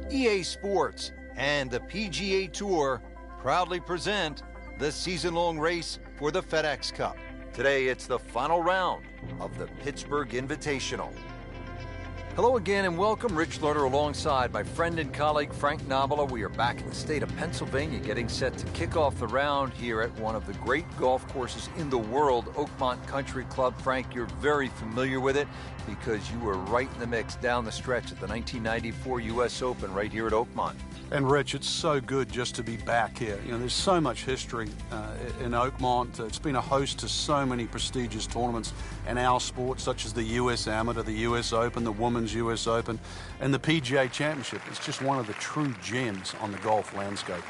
EA Sports and the PGA Tour proudly present the season-long race for the FedEx Cup. Today, it's the final round of the Pittsburgh Invitational. Hello again and welcome. Rich Lerner alongside my friend and colleague Frank Nobila. We are back in the state of Pennsylvania getting set to kick off the round here at one of the great golf courses in the world, Oakmont Country Club. Frank, you're very familiar with it because you were right in the mix down the stretch at the 1994 U.S. Open right here at Oakmont. And Rich, it's so good just to be back here. You know, there's so much history in Oakmont. It's been a host to so many prestigious tournaments in our sport, such as the U.S. Amateur, the U.S. Open, the Women's U.S. Open, and the PGA Championship. It's just one of the true gems on the golf landscape.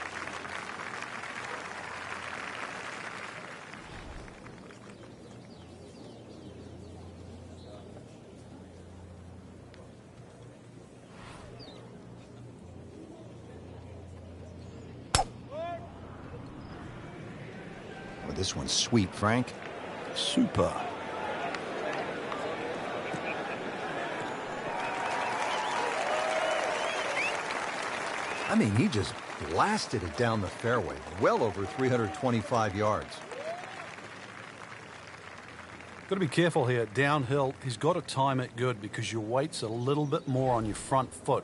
This one's sweet, Frank. Super. I mean, he just blasted it down the fairway, well over 325 yards. Got to be careful here. Downhill, he's got to time it good because your weight's a little bit more on your front foot.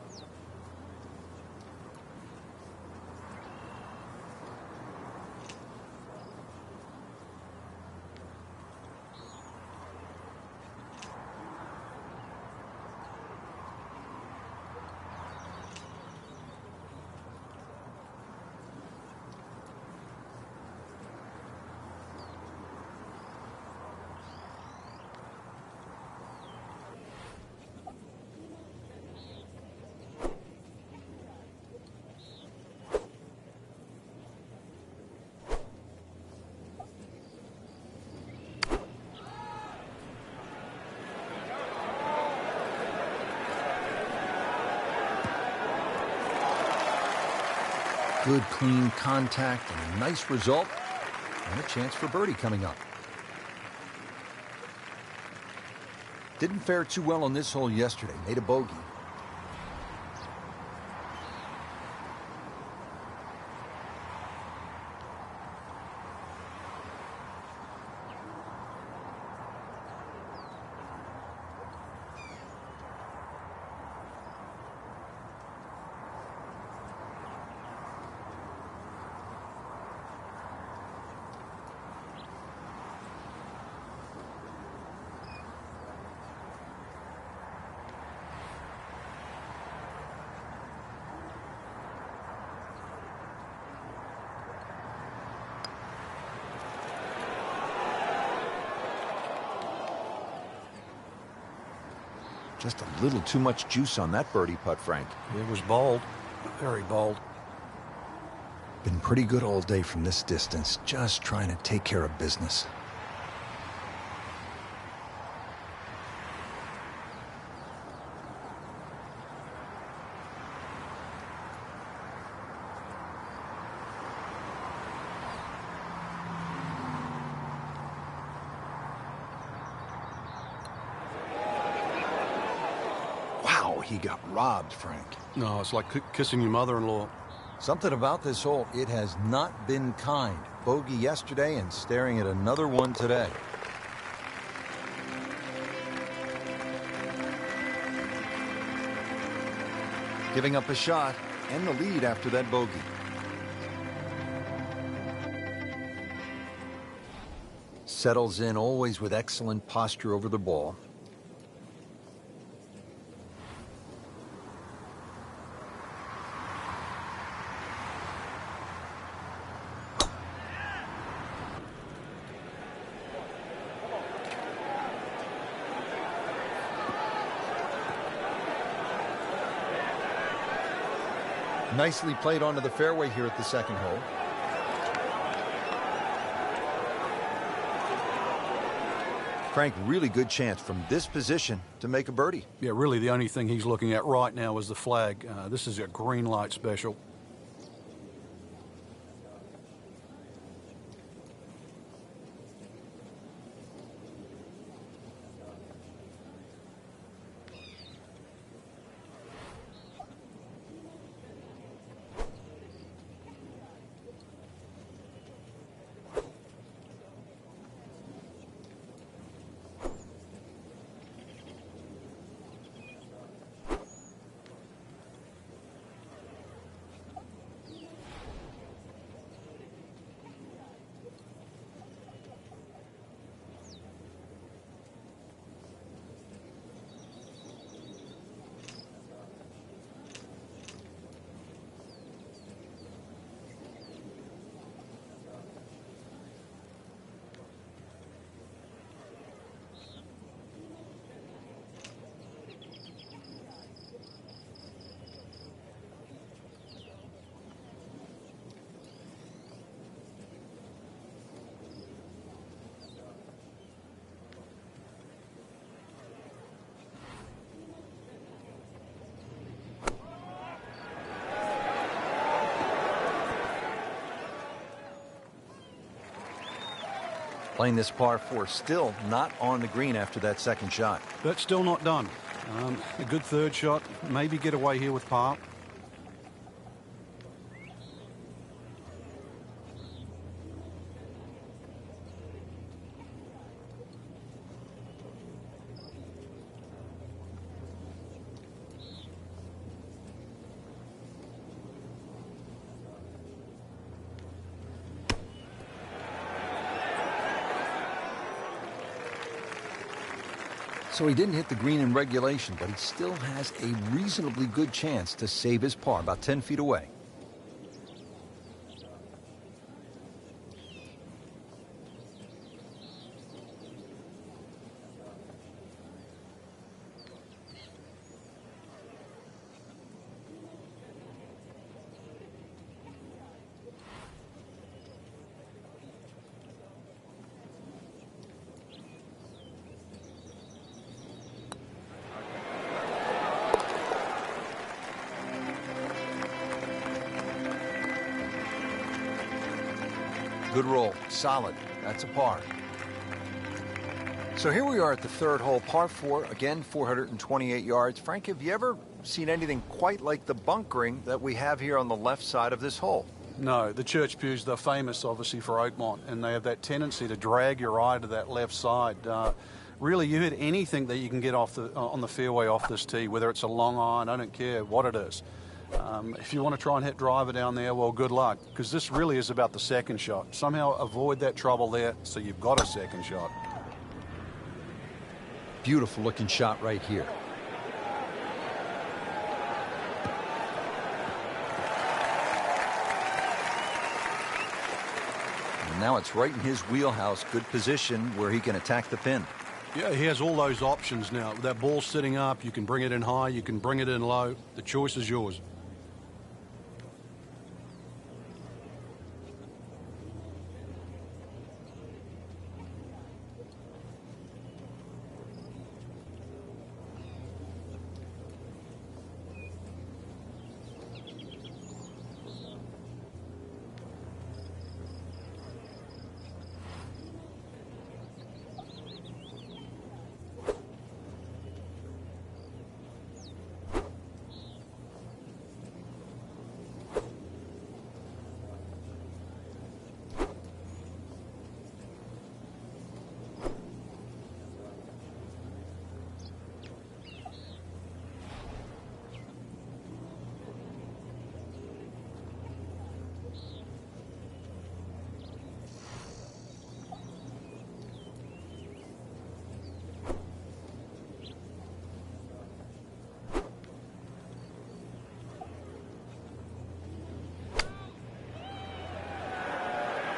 Good, clean contact and a nice result, and a chance for birdie coming up. Didn't fare too well on this hole yesterday. Made a bogey. Just a little too much juice on that birdie putt, Frank. It was bold, very bold. Been pretty good all day from this distance, just trying to take care of business. He got robbed, Frank. No, it's like kissing your mother-in-law. Something about this hole, it has not been kind. Bogey yesterday and staring at another one today. Giving up a shot and the lead after that bogey. Settles in always with excellent posture over the ball. Nicely played onto the fairway here at the second hole. Frank, really good chance from this position to make a birdie. Yeah, really the only thing he's looking at right now is the flag. This is a green light special. Playing this par 4, still not on the green after that second shot. That's still not done. A good third shot, maybe get away here with par. So he didn't hit the green in regulation, but he still has a reasonably good chance to save his par, about 10 feet away. Good roll, solid. That's a par. So here we are at the third hole, par 4, again 428 yards. Frank, have you ever seen anything quite like the bunkering that we have here on the left side of this hole? No, the church pews, they're famous obviously for Oakmont, and they have that tendency to drag your eye to that left side. Really, you hit anything that you can get off on the fairway off this tee, whether it's a long iron, I don't care what it is. If you want to try and hit driver down there, well, good luck, because this really is about the second shot. Somehow avoid that trouble there so you've got a second shot. Beautiful looking shot right here. And now it's right in his wheelhouse. Good position where he can attack the pin. Yeah, he has all those options now. That ball's sitting up. You can bring it in high. You can bring it in low. The choice is yours.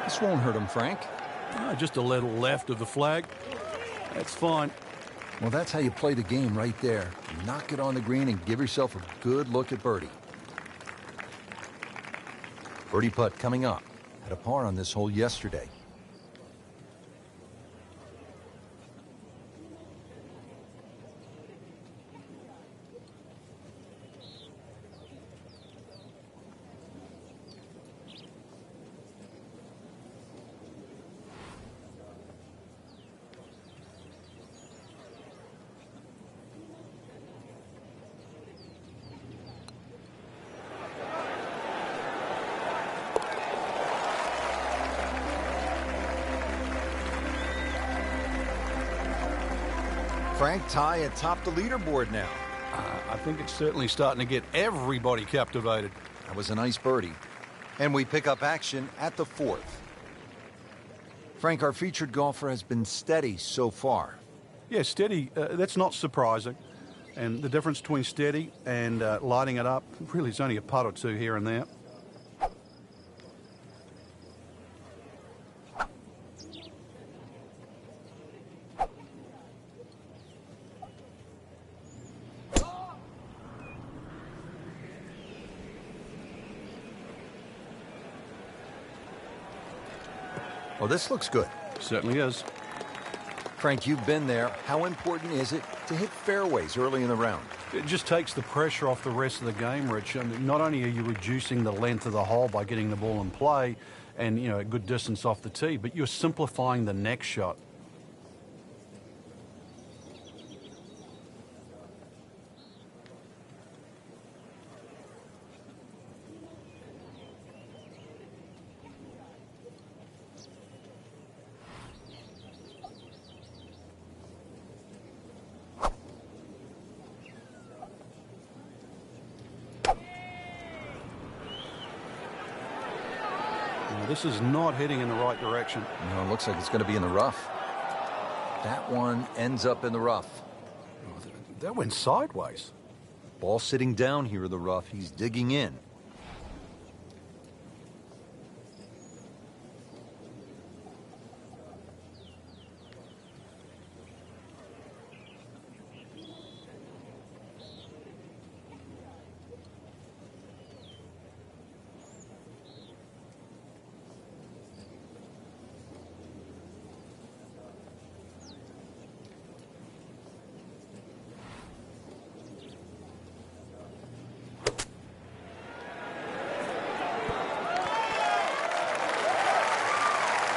This won't hurt him, Frank. Just a little left of the flag. That's fine. Well, that's how you play the game right there. Knock it on the green and give yourself a good look at birdie. Birdie putt coming up. Had a par on this hole yesterday. Frank, tie atop the leaderboard now. I think it's certainly starting to get everybody captivated. That was a nice birdie. And we pick up action at the fourth. Frank, our featured golfer has been steady so far. Yeah, steady. That's not surprising. And the difference between steady and lighting it up really is only a putt or two here and there. Well, this looks good. Certainly is. Frank, you've been there. How important is it to hit fairways early in the round? It just takes the pressure off the rest of the game, Rich. I mean, not only are you reducing the length of the hole by getting the ball in play, and, you know, a good distance off the tee, but you're simplifying the next shot. This is not heading in the right direction. No, it looks like it's going to be in the rough. That one ends up in the rough. That went sideways. Ball sitting down here in the rough. He's digging in.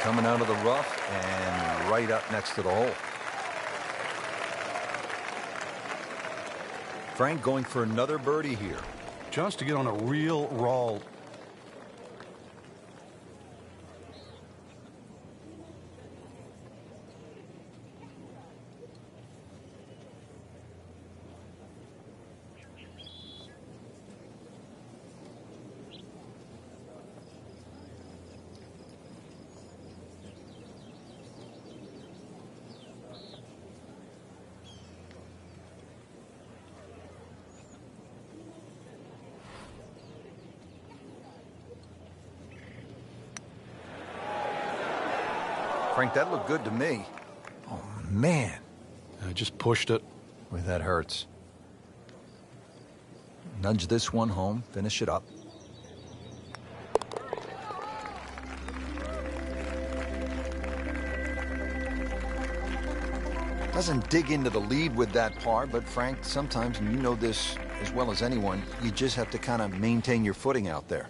Coming out of the rough and right up next to the hole. Frank going for another birdie here. Chance to get on a real roll. Frank, that looked good to me. Oh, man. I just pushed it. Boy, that hurts. Nudge this one home, finish it up. Doesn't dig into the lead with that par, but Frank, sometimes, and you know this as well as anyone, you just have to kind of maintain your footing out there.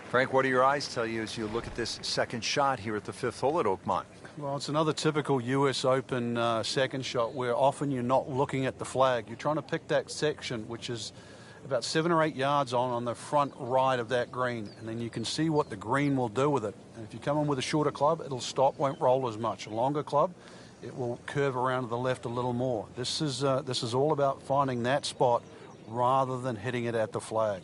Frank, what do your eyes tell you as you look at this second shot here at the fifth hole at Oakmont? Well, it's another typical U.S. Open second shot where often you're not looking at the flag. You're trying to pick that section, which is about 7 or 8 yards on the front right of that green, and then you can see what the green will do with it. And if you come in with a shorter club, it'll stop, won't roll as much. A longer club, it will curve around to the left a little more. This is all about finding that spot rather than hitting it at the flag.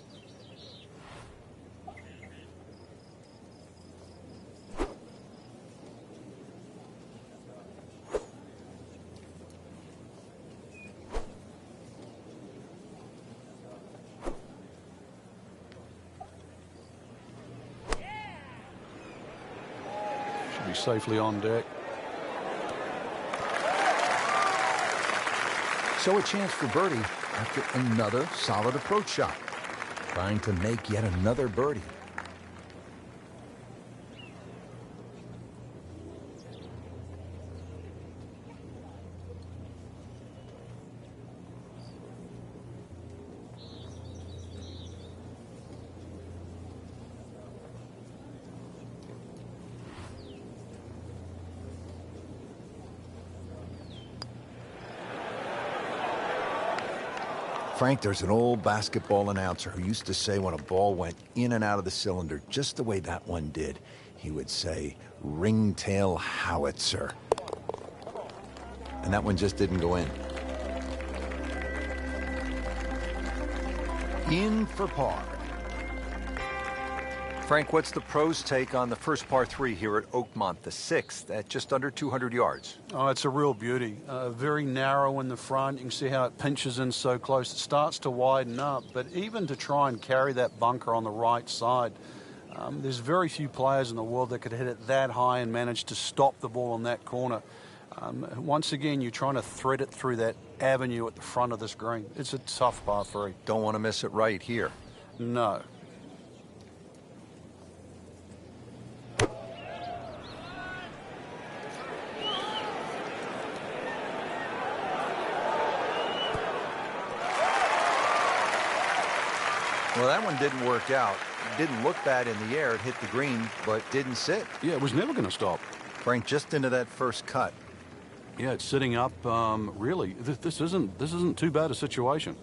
Safely on deck. So a chance for birdie after another solid approach shot. Trying to make yet another birdie. Frank, there's an old basketball announcer who used to say when a ball went in and out of the cylinder, just the way that one did, he would say, ringtail howitzer. And that one just didn't go in. In for par. Frank, what's the pros' take on the first par 3 here at Oakmont, the 6th, at just under 200 yards? Oh, it's a real beauty. Very narrow in the front. You can see how it pinches in so close. It starts to widen up, but even to try and carry that bunker on the right side, there's very few players in the world that could hit it that high and manage to stop the ball in that corner. Once again, you're trying to thread it through that avenue at the front of this green. It's a tough par 3. Don't want to miss it right here. No. Well, that one didn't work out. It didn't look bad in the air. It hit the green, but didn't sit. Yeah, it was never going to stop. Frank, just into that first cut. Yeah, it's sitting up. Really, this isn't too bad a situation.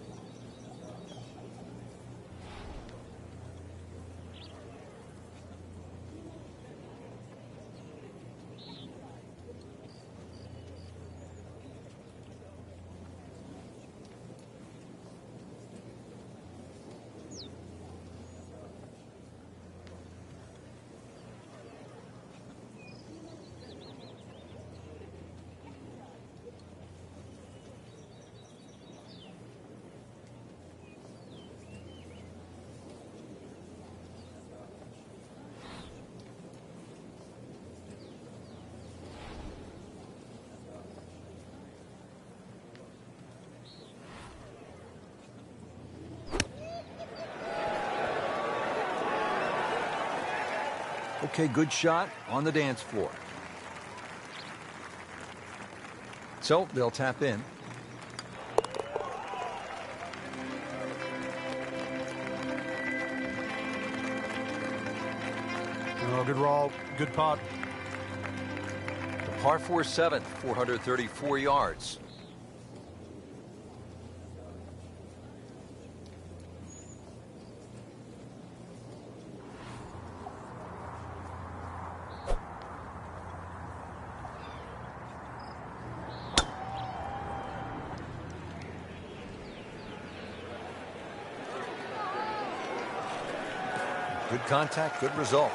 Okay, good shot on the dance floor. So they'll tap in. Oh, good roll, good putt. The par 4 7th, 434 yards. Good contact, good result.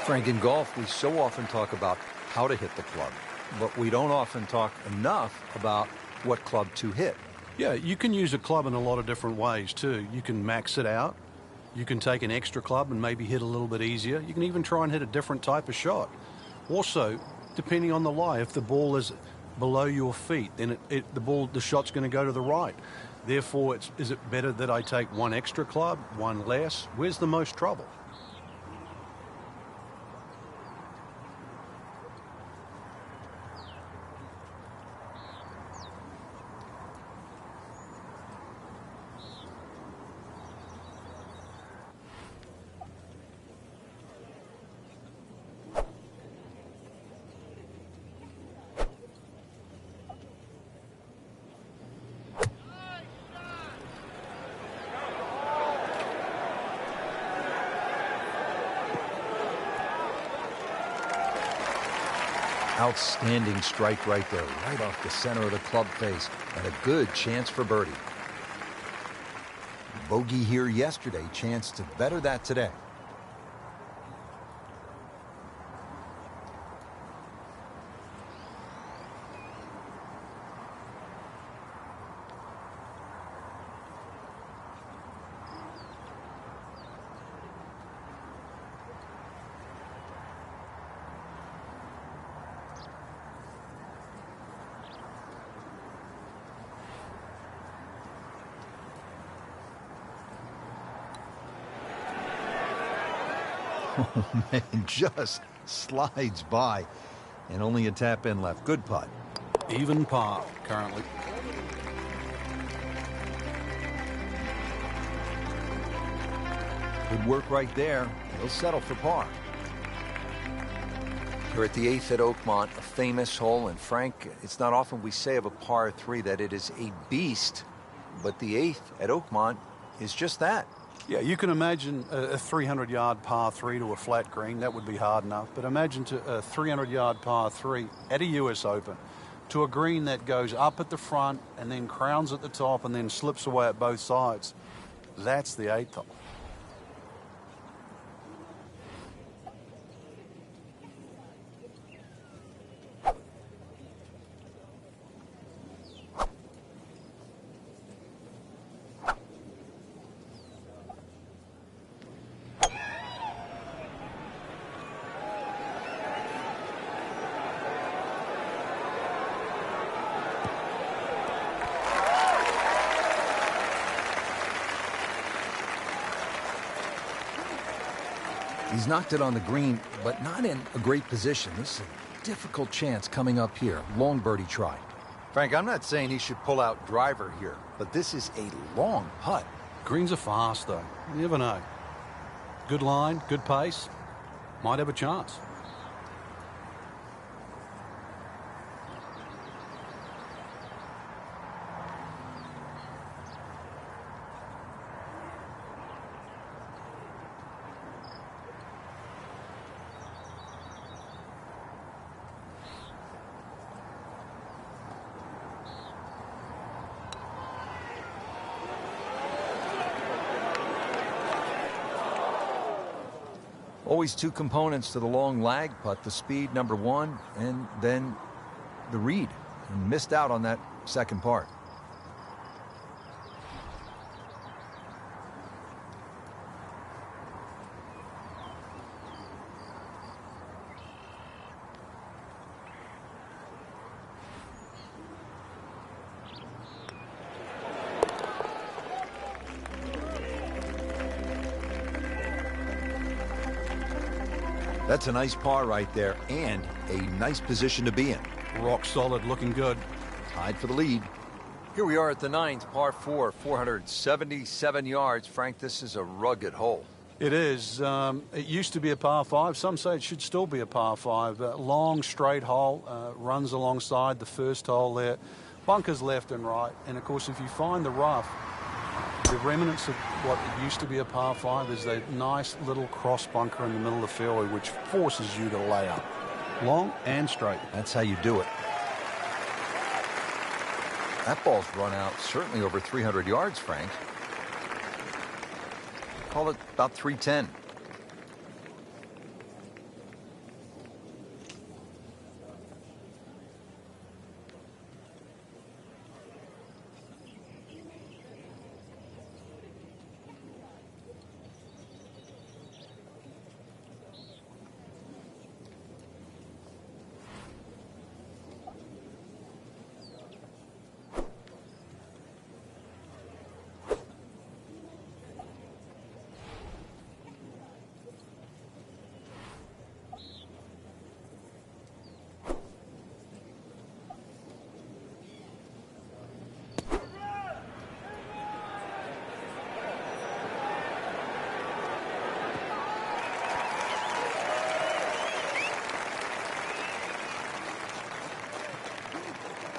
Frank, in golf, we so often talk about how to hit the club, but we don't often talk enough about what club to hit. Yeah, you can use a club in a lot of different ways, too. You can max it out. You can take an extra club and maybe hit a little bit easier. You can even try and hit a different type of shot. Also, depending on the lie, if the ball is below your feet, then the shot's going to go to the right. Therefore, is it better that I take one extra club, one less? Where's the most trouble? Outstanding strike right there, right off the center of the club face, and a good chance for birdie. Bogey here yesterday, chance to better that today. Oh, man, just slides by. And only a tap in left. Good putt. Even par currently. Good work right there. He'll settle for par. Here at the 8th at Oakmont, a famous hole. And Frank, it's not often we say of a par 3 that it is a beast, but the 8th at Oakmont is just that. Yeah, you can imagine a 300-yard par 3 to a flat green. That would be hard enough. But imagine a 300-yard par 3 at a U.S. Open to a green that goes up at the front and then crowns at the top and then slips away at both sides. That's the 8th hole. He's knocked it on the green, but not in a great position. This is a difficult chance coming up here. Long birdie try. Frank, I'm not saying he should pull out driver here, but this is a long putt. Greens are fast, though. You never know. Good line, good pace. Might have a chance. Always two components to the long lag putt, the speed, number one, and then the read. And missed out on that second part. That's a nice par right there, and a nice position to be in. Rock solid, looking good. Tied for the lead. Here we are at the ninth, par 4, 477 yards. Frank, this is a rugged hole. It is. It used to be a par 5. Some say it should still be a par 5. Long, straight hole, runs alongside the first hole there. Bunkers left and right. And, of course, if you find the rough, the remnants of what it used to be a par 5 is that nice little cross bunker in the middle of the fairway, which forces you to lay up. Long and straight. That's how you do it. That ball's run out certainly over 300 yards, Frank. Call it about 310.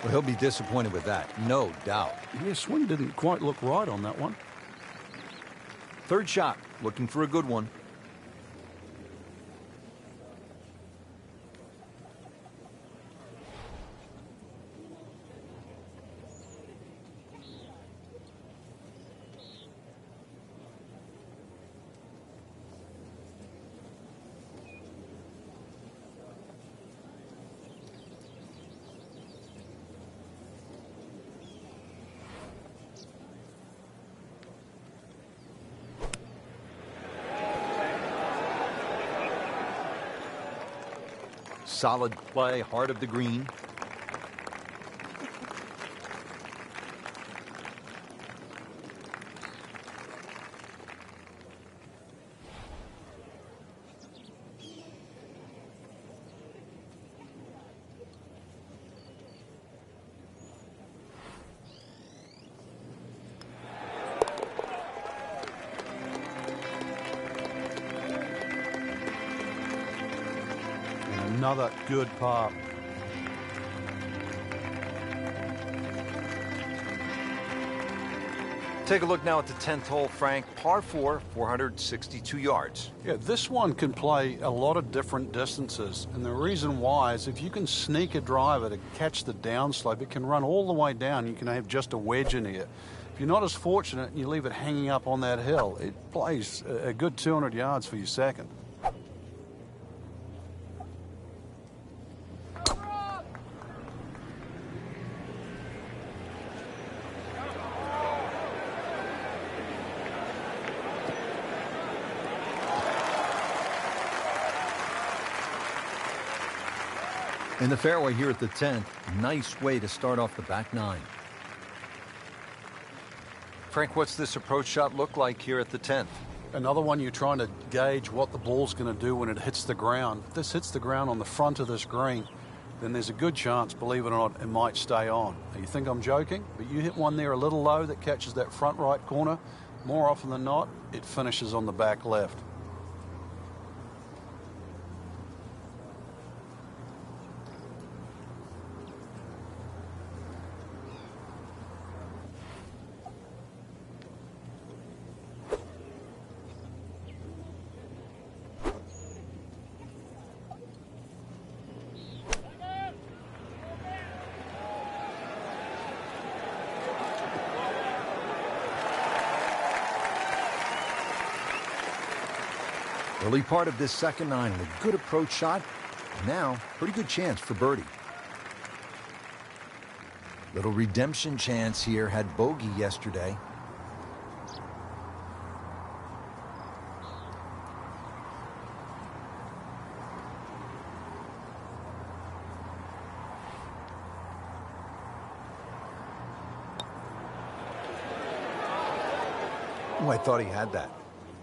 Well, he'll be disappointed with that, no doubt. Yeah, swing didn't quite look right on that one. Third shot, looking for a good one. Solid play, heart of the green. Another good par. Take a look now at the 10th hole, Frank. Par 4, 462 yards. Yeah, this one can play a lot of different distances. And the reason why is if you can sneak a driver to catch the downslope, it can run all the way down. You can have just a wedge in here. If you're not as fortunate and you leave it hanging up on that hill, it plays a good 200 yards for your second. In the fairway here at the 10th, nice way to start off the back nine. Frank, what's this approach shot look like here at the 10th? Another one, you're trying to gauge what the ball's going to do when it hits the ground. If this hits the ground on the front of this green, then there's a good chance, believe it or not, it might stay on. You think I'm joking? But you hit one there a little low that catches that front right corner. More often than not, it finishes on the back left. Early part of this second nine, a good approach shot. Now, pretty good chance for birdie. Little redemption chance here, had bogey yesterday. Oh, I thought he had that.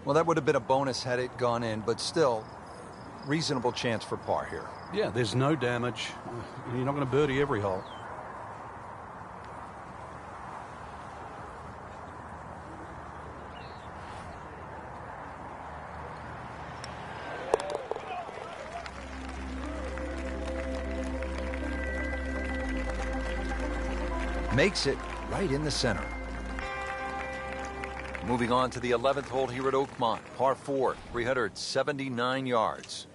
Well, that would have been a bonus had it gone in, but still, reasonable chance for par here. Yeah, there's no damage. You're not going to birdie every hole. Makes it right in the center. Moving on to the 11th hole here at Oakmont, par 4, 379 yards.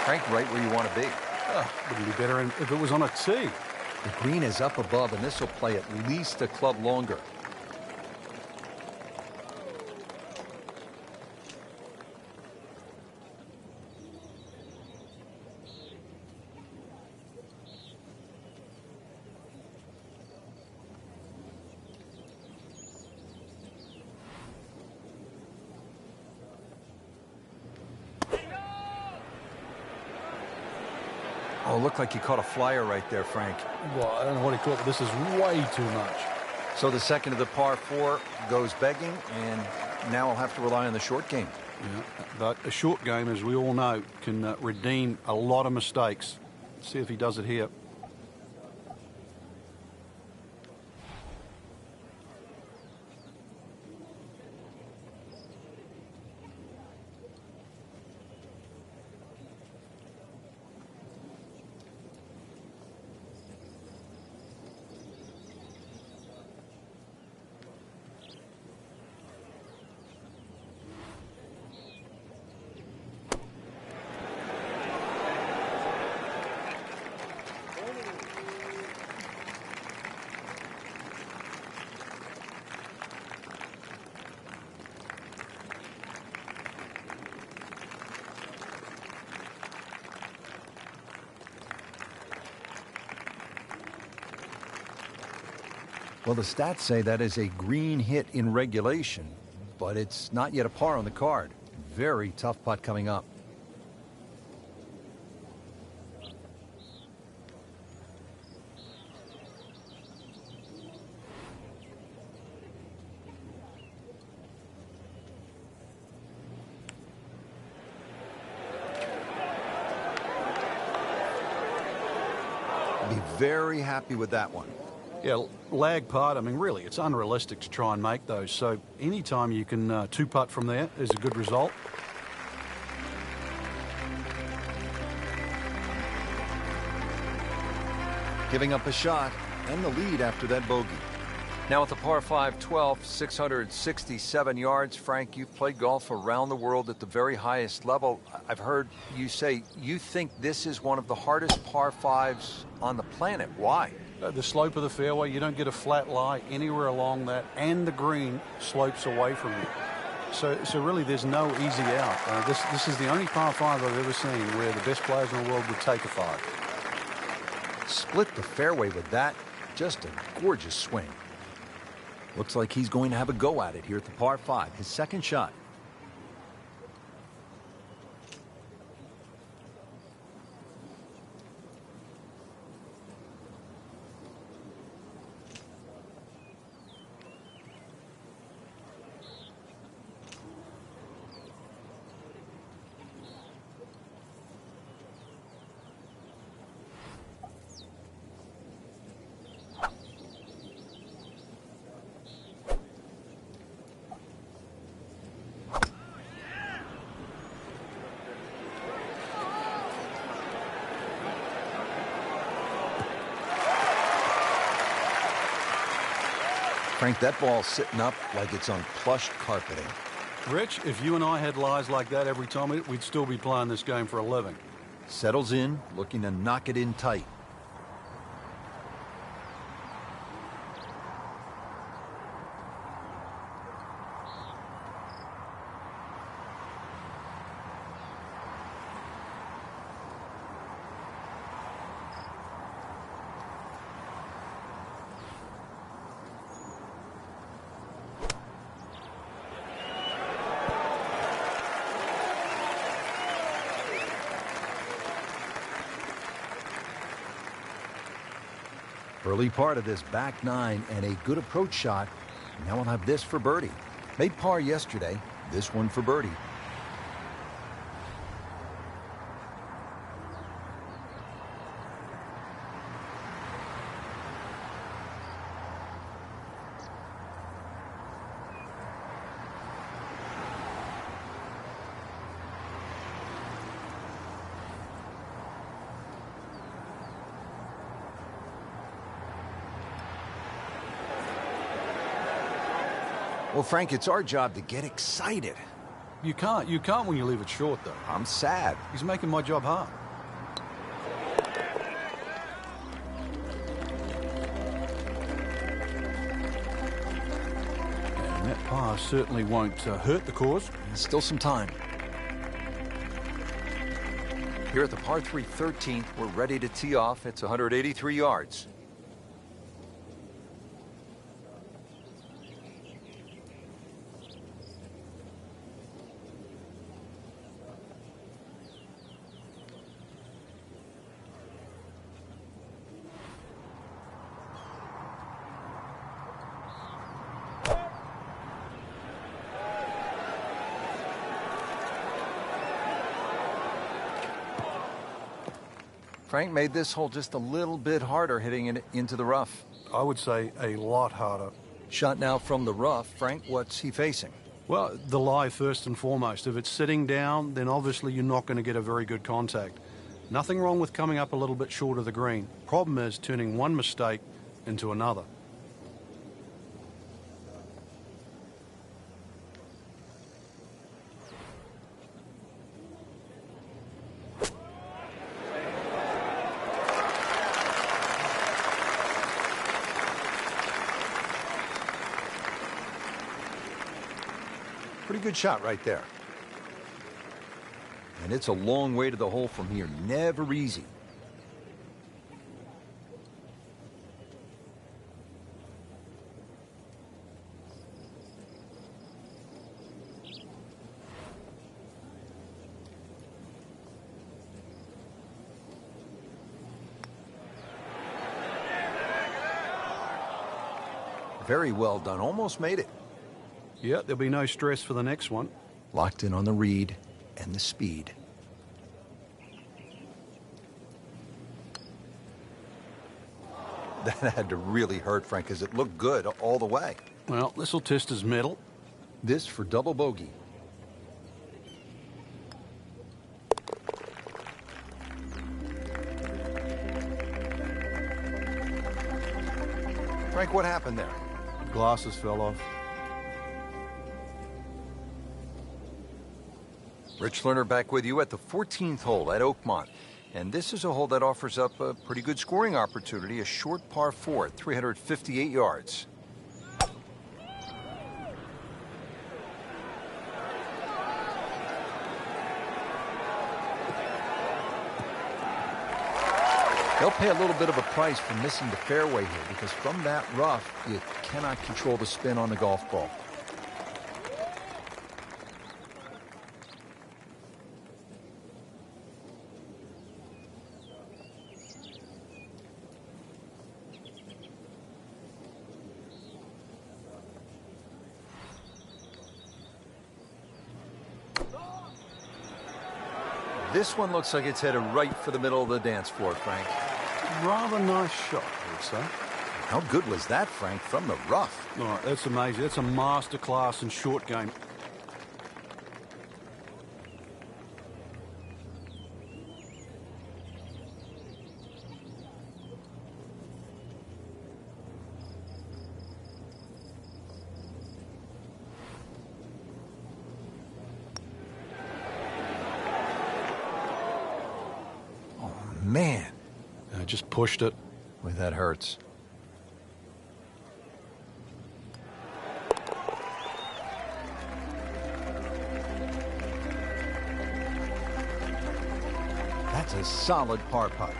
Frank, right where you want to be. Wouldn't be better if it was on a tee. The green is up above, and this will play at least a club longer. Oh, looked like he caught a flyer right there, Frank. Well, I don't know what he caught, but this is way too much. So the second of the par 4 goes begging, and now I'll have to rely on the short game. Yeah, but a short game, as we all know, can redeem a lot of mistakes. Let's see if he does it here. Well, the stats say that is a green hit in regulation, but it's not yet a par on the card. Very tough putt coming up. Be very happy with that one. Yeah, lag putt, I mean, really, it's unrealistic to try and make those. So anytime you can two-putt from there is a good result. Giving up a shot and the lead after that bogey. Now at the par 5 12, 667 yards. Frank, you've played golf around the world at the very highest level. I've heard you say you think this is one of the hardest par 5s on the planet. Why? The slope of the fairway, you don't get a flat lie anywhere along that, and the green slopes away from you. So really there's no easy out. This is the only par 5 I've ever seen where the best players in the world would take a 5. Split the fairway with that. Just a gorgeous swing. Looks like he's going to have a go at it here at the par 5, his second shot. Frank, that ball's sitting up like it's on plush carpeting. Rich, if you and I had lies like that every time, we'd still be playing this game for a living. Settles in, looking to knock it in tight. Early part of this back 9 and a good approach shot. Now we'll have this for birdie. Made par yesterday. This one for birdie. Well, Frank, it's our job to get excited. You can't when you leave it short, though. I'm sad. He's making my job hard. And that par certainly won't hurt the cause. There's still some time. Here at the par 3 13th, we're ready to tee off. It's 183 yards. Frank made this hole just a little bit harder hitting it into the rough. I would say a lot harder. Shot now from the rough. Frank, what's he facing? Well, the lie first and foremost. If it's sitting down, then obviously you're not going to get a very good contact. Nothing wrong with coming up a little bit short of the green. Problem is turning one mistake into another. Pretty good shot right there. And it's a long way to the hole from here. Never easy. Very well done. Almost made it. Yeah, there'll be no stress for the next one. Locked in on the read and the speed. That had to really hurt, Frank, because it looked good all the way. Well, this will test his mettle. This for double bogey. Frank, what happened there? Glasses fell off. Rich Lerner back with you at the 14th hole at Oakmont. And this is a hole that offers up a pretty good scoring opportunity, a short par 4 at 358 yards. They'll pay a little bit of a price for missing the fairway here because from that rough, you cannot control the spin on the golf ball. This one looks like it's headed right for the middle of the dance floor, Frank. Rather nice shot, I would say. How good was that, Frank, from the rough? Oh, that's amazing. That's a masterclass in short game. Man. I just pushed it. Boy, that hurts. That's a solid par putt.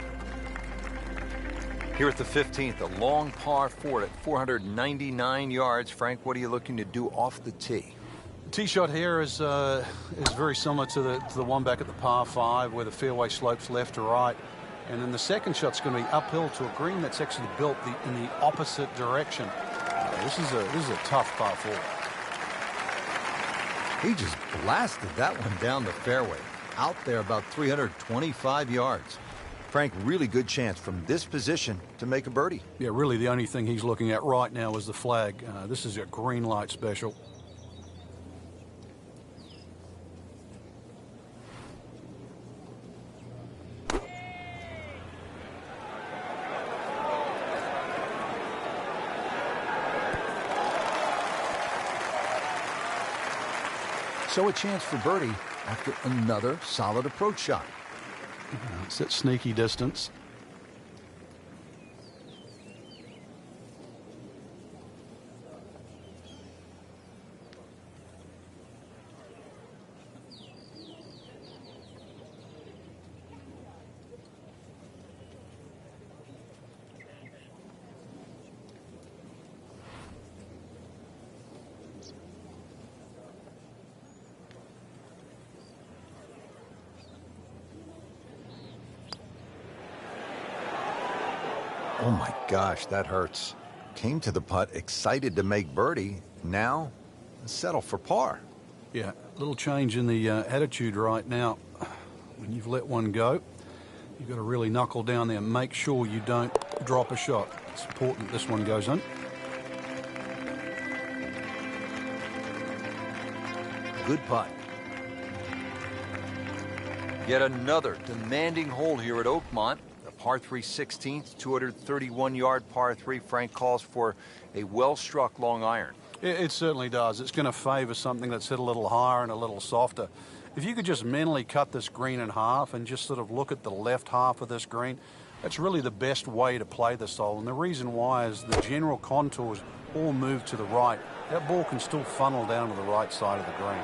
Here at the 15th, a long par 4 at 499 yards. Frank, what are you looking to do off the tee? Tee shot here is very similar to the one back at the par 5 where the fairway slopes left to right. And then the second shot's going to be uphill to a green that's actually built in the opposite direction. This is a tough par 4. He just blasted that one down the fairway. Out there about 325 yards. Frank, really good chance from this position to make a birdie. Yeah, really the only thing he's looking at right now is the flag. This is a green light special. So a chance for birdie after another solid approach shot. It's at sneaky distance. Oh my gosh, that hurts. Came to the putt excited to make birdie. Now, settle for par. Yeah, a little change in the attitude right now. When you've let one go, you've got to really knuckle down there and make sure you don't drop a shot. It's important this one goes in. Good putt. Yet another demanding hole here at Oakmont. The par 3 16th, 231-yard par 3. Frank calls for a well-struck long iron. It certainly does. It's going to favor something that's hit a little higher and a little softer. If you could just mentally cut this green in half and just sort of look at the left half of this green, that's really the best way to play this hole. And the reason why is the general contours all move to the right. That ball can still funnel down to the right side of the green.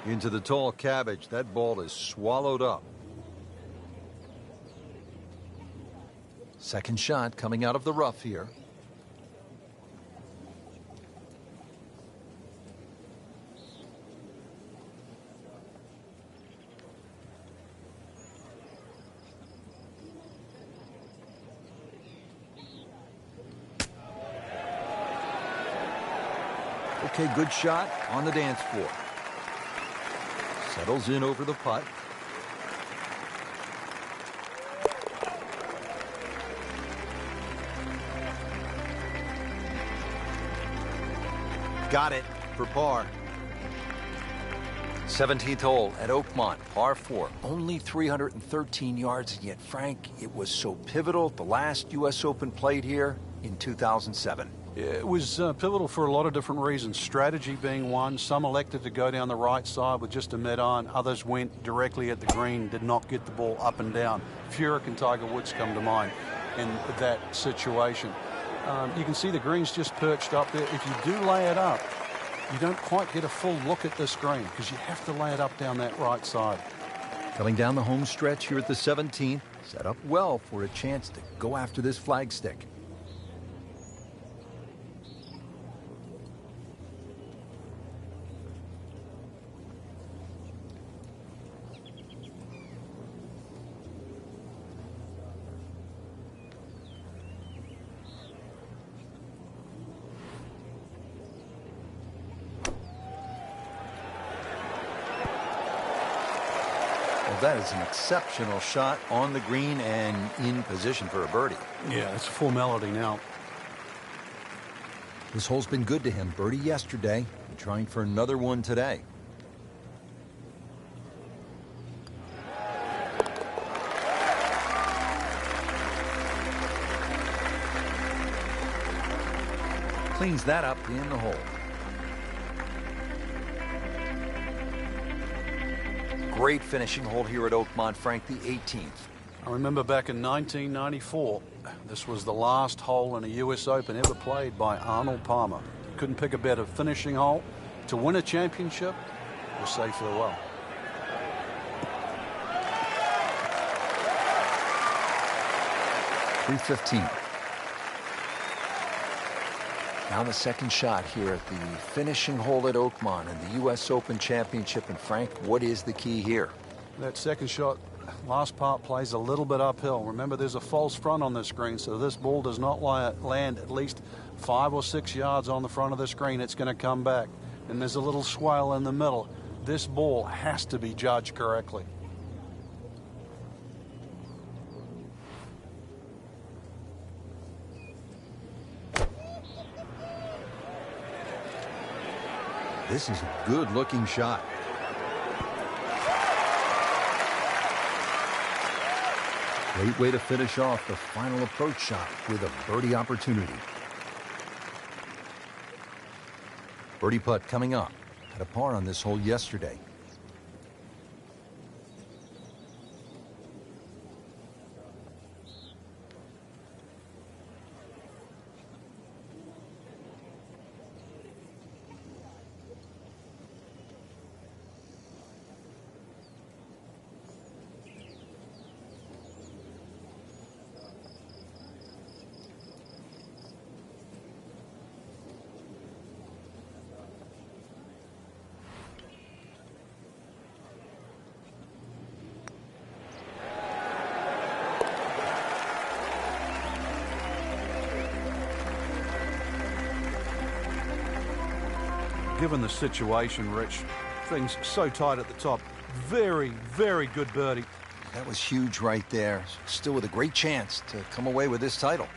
Into the tall cabbage. That ball is swallowed up. Second shot coming out of the rough here. Okay, good shot on the dance floor. Settles in over the putt. Got it for par. 17th hole at Oakmont, par 4. Only 313 yards, and yet, Frank, it was so pivotal. The last U.S. Open played here in 2007. It was pivotal for a lot of different reasons. Strategy being one. Some elected to go down the right side with just a mid-iron. Others went directly at the green, did not get the ball up and down. Furyk and Tiger Woods come to mind in that situation. You can see the green's just perched up there. If you do lay it up, you don't quite get a full look at this green because you have to lay it up down that right side. Coming down the home stretch here at the 17th, set up well for a chance to go after this flagstick. That is an exceptional shot on the green and in position for a birdie. Yeah, it's a formality now. This hole's been good to him. Birdie yesterday and trying for another one today. Cleans that up in the hole. Great finishing hole here at Oakmont, Frank, the 18th. I remember back in 1994, this was the last hole in a U.S. Open ever played by Arnold Palmer. Couldn't pick a better finishing hole to win a championship or say farewell. .315. Now the second shot here at the finishing hole at Oakmont in the U.S. Open Championship. And Frank, what is the key here? That second shot, last part plays a little bit uphill. Remember, there's a false front on this green, so this ball does not land at least 5 or 6 yards on the front of the screen. It's going to come back. And there's a little swale in the middle. This ball has to be judged correctly. This is a good-looking shot. Great way to finish off the final approach shot with a birdie opportunity. Birdie putt coming up. Had a par on this hole yesterday. Given the situation, Rich, things so tight at the top. Very, very good birdie. That was huge right there. Still with a great chance to come away with this title.